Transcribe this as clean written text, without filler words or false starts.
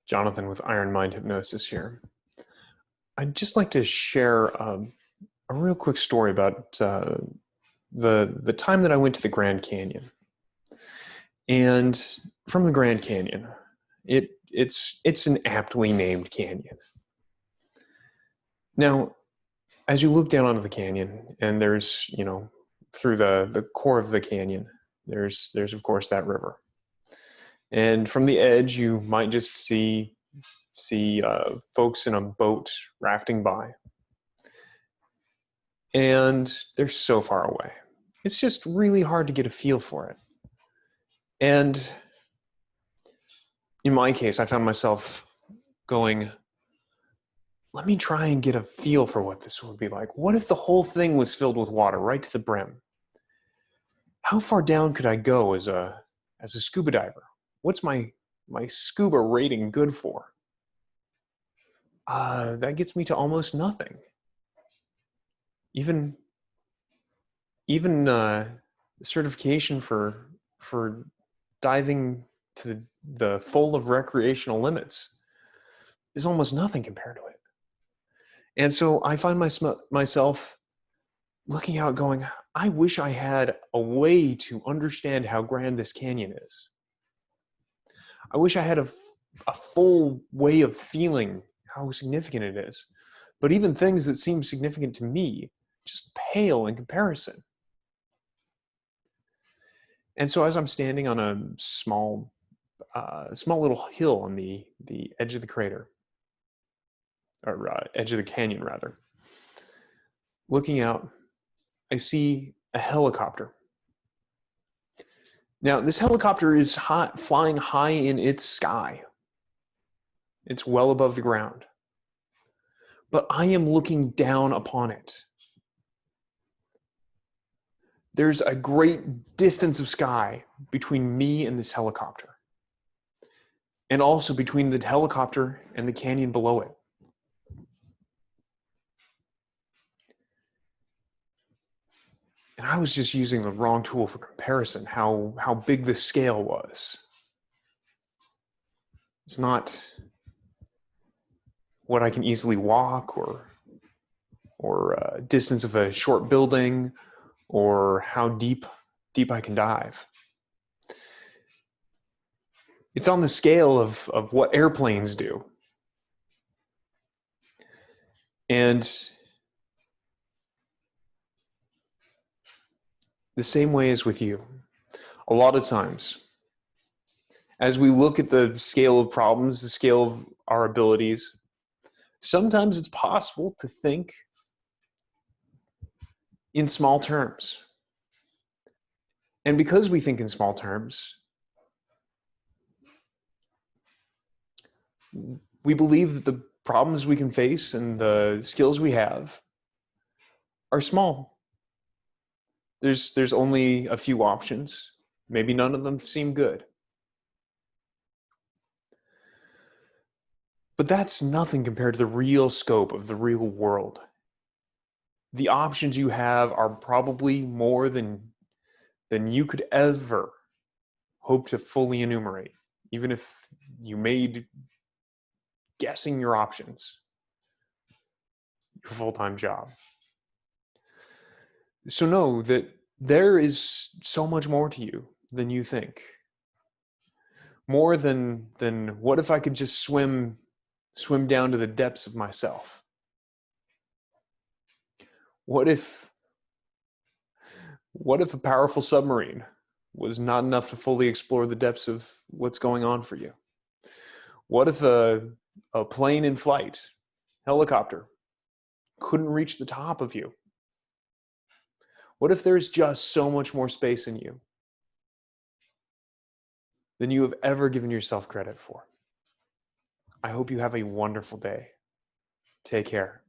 Jonathan with Iron Mind Hypnosis here. I'd just like to share a real quick story about the time that I went to the Grand Canyon. And from the Grand Canyon, it's an aptly named canyon. Now, as you look down onto the canyon, and there's, through the core of the canyon, there's of course that river. And from the edge, you might just see folks in a boat rafting by. And they're so far away. It's just really hard to get a feel for it. And in my case, I found myself going, let me try and get a feel for what this would be like. What if the whole thing was filled with water right to the brim? How far down could I go as a scuba diver? What's my scuba rating good for? That gets me to almost nothing. Even certification for diving to the full of recreational limits is almost nothing compared to it. And so I find myself looking out going, I wish I had a way to understand how grand this canyon is. I wish I had a full way of feeling how significant it is. But even things that seem significant to me just pale in comparison. And so as I'm standing on a small little hill on the edge of the crater, or edge of the canyon rather, looking out, I see a helicopter. Now, this helicopter is flying high in its sky. It's well above the ground. But I am looking down upon it. There's a great distance of sky between me and this helicopter, and also between the helicopter and the canyon below it. And I was just using the wrong tool for comparison, how big the scale was. It's not what I can easily walk, or distance of a short building, or how deep I can dive. It's on the scale of what airplanes do. And the same way is with you. A lot of times, as we look at the scale of problems, the scale of our abilities, sometimes it's possible to think in small terms. And because we think in small terms, we believe that the problems we can face and the skills we have are small. There's only a few options. Maybe none of them seem good. But that's nothing compared to the real scope of the real world. The options you have are probably more than you could ever hope to fully enumerate, even if you made guessing your options your full-time job. So know that there is so much more to you than you think. More than what if I could just swim down to the depths of myself? What if a powerful submarine was not enough to fully explore the depths of what's going on for you? What if a plane in flight, helicopter, couldn't reach the top of you? What if there's just so much more space in you than you have ever given yourself credit for? I hope you have a wonderful day. Take care.